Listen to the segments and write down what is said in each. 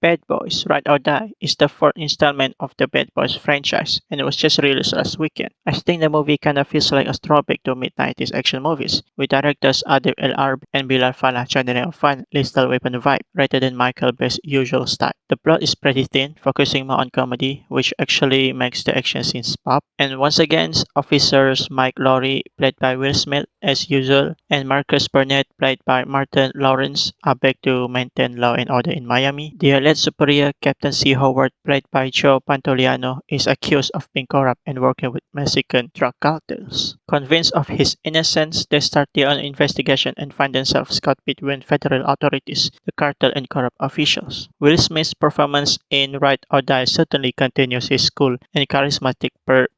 Bad Boys: Ride or Die is the fourth installment of the Bad Boys franchise, and it was just released last weekend. I think the movie kinda feels like a throwback to mid-90s action movies, with directors Adil El Arbi and Bilal Fallah channeling a fun, lethal weapon vibe rather than Michael Bay's usual style. The plot is pretty thin, focusing more on comedy, which actually makes the action scenes pop. And once again, officers Mike Lowrey, played by Will Smith as usual, and Marcus Burnett, played by Martin Lawrence, are back to maintain law and order in Miami. The alleged superior, Captain C. Howard, played by Joe Pantoliano, is accused of being corrupt and working with Mexican drug cartels. Convinced of his innocence, they start their own investigation and find themselves caught between federal authorities, the cartel, and corrupt officials. Will Smith's performance in Ride or Die certainly continues his cool and charismatic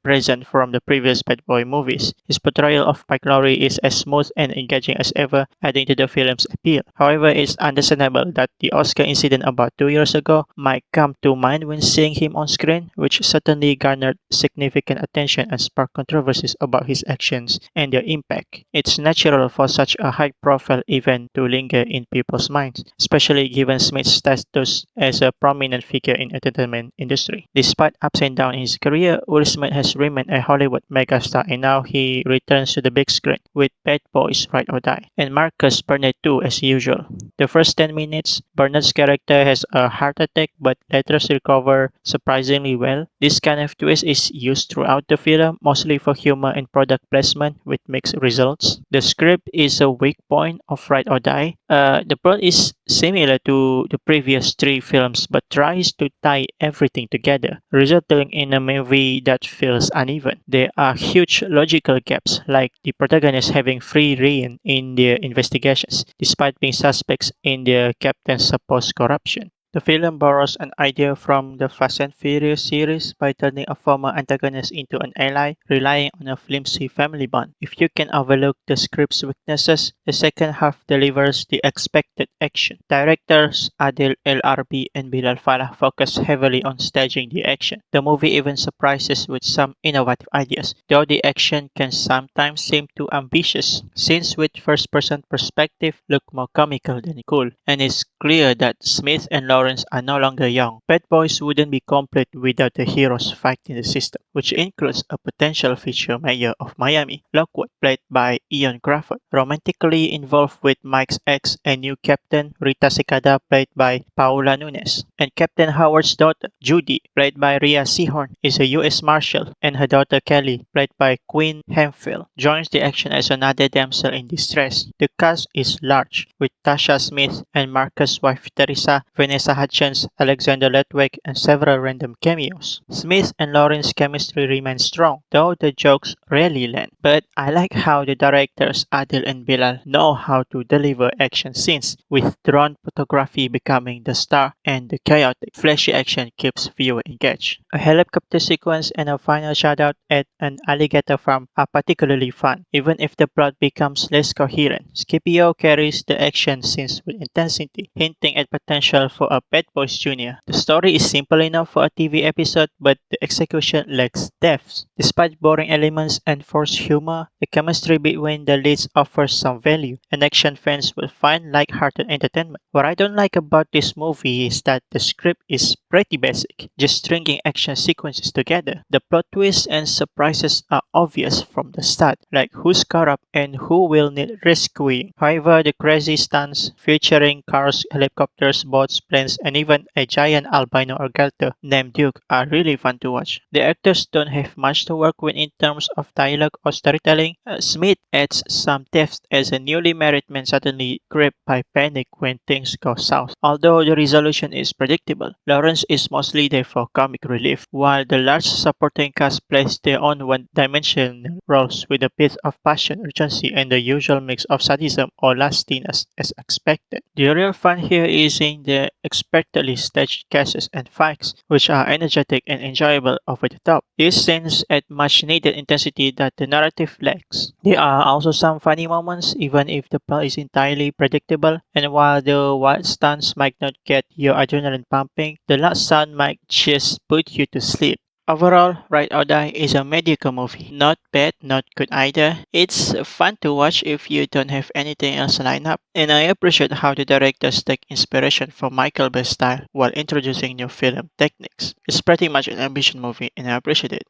presence from the previous Bad Boy movies. His portrayal of Mike Lowrey is as smooth and engaging as ever, adding to the film's appeal. However, it's understandable that the Oscar incident about 2 years ago might come to mind when seeing him on screen, which certainly garnered significant attention and sparked controversies about his actions and their impact. It's natural for such a high-profile event to linger in people's minds, especially given Smith's status as a prominent figure in the entertainment industry. Despite ups and downs in his career, Will Smith has remained a Hollywood megastar, and now he returns to the big screen with Bad Boys: Ride or Die, and Marcus Burnett too, as usual. The first 10 minutes, Burnett's character has a heart attack but later recovers surprisingly well. This kind of twist is used throughout the film, mostly for humor and product placement with mixed results. The script is a weak point of Ride or Die. The plot is similar to the previous three films but tries to tie everything together, resulting in a movie that feels uneven. There are huge logical gaps, like the protagonist having free rein in their investigations, despite being suspects in their captain's supposed corruption. The film borrows an idea from the Fast and Furious series by turning a former antagonist into an ally, relying on a flimsy family bond. If you can overlook the script's weaknesses, the second half delivers the expected action. Directors Adil El Arbi and Bilal Fallah focus heavily on staging the action. The movie even surprises with some innovative ideas, though the action can sometimes seem too ambitious. Scenes with first-person perspective look more comical than cool, and it's clear that Smith and Lawrence are no longer young. Bad Boys wouldn't be complete without the heroes fighting the system, which includes a potential future mayor of Miami, Lockwood, played by Ian Crawford, romantically involved with Mike's ex and new captain, Rita Cicada, played by Paula Nunes, and Captain Howard's daughter, Judy, played by Rhea Seehorn, is a U.S. Marshal, and her daughter Kelly, played by Quinn Hemphill, joins the action as another damsel in distress. The cast is large, with Tasha Smith and Marcus' wife Teresa, Vanessa Hudgens, Alexander Ledweg, and several random cameos. Smith and Lawrence's chemistry remains strong, though the jokes rarely land. But I like how the directors Adil and Bilal know how to deliver action scenes, with drone photography becoming the star and the chaotic, flashy action keeps viewer engaged. A helicopter sequence and a final shoutout at an alligator farm are particularly fun, even if the plot becomes less coherent. Scipio carries the action scenes with intensity, hinting at potential for a Bad Boys Jr. The story is simple enough for a TV episode, but the execution lacks depth. Despite boring elements and forced humor, the chemistry between the leads offers some value, and action fans will find light-hearted entertainment. What I don't like about this movie is that the script is pretty basic, just stringing action sequences together. The plot twists and surprises are obvious from the start, like who's corrupt and who will need rescuing. However, the crazy stunts featuring cars, helicopters, boats, planes, and even a giant albino alligator named Duke are really fun to watch. The actors don't have much to work with in terms of dialogue or storytelling. Smith adds some depth as a newly married man suddenly gripped by panic when things go south. Although the resolution is predictable, Lawrence is mostly there for comic relief, while the large supporting cast plays their own one-dimensional roles with a bit of passion, urgency, and the usual mix of sadism or lustiness as expected. The real fun here is in the expertly staged chases and fights, which are energetic and enjoyable over the top. These scenes add much needed intensity that the narrative lacks. There are also some funny moments, even if the plot is entirely predictable, and while the wild stunts might not get your adrenaline pumping, the loud sound might just put you to sleep. Overall, Ride or Die is a mediocre movie. Not bad, not good either. It's fun to watch if you don't have anything else lined up. And I appreciate how the directors take inspiration from Michael Bay's style while introducing new film techniques. It's pretty much an ambition movie and I appreciate it.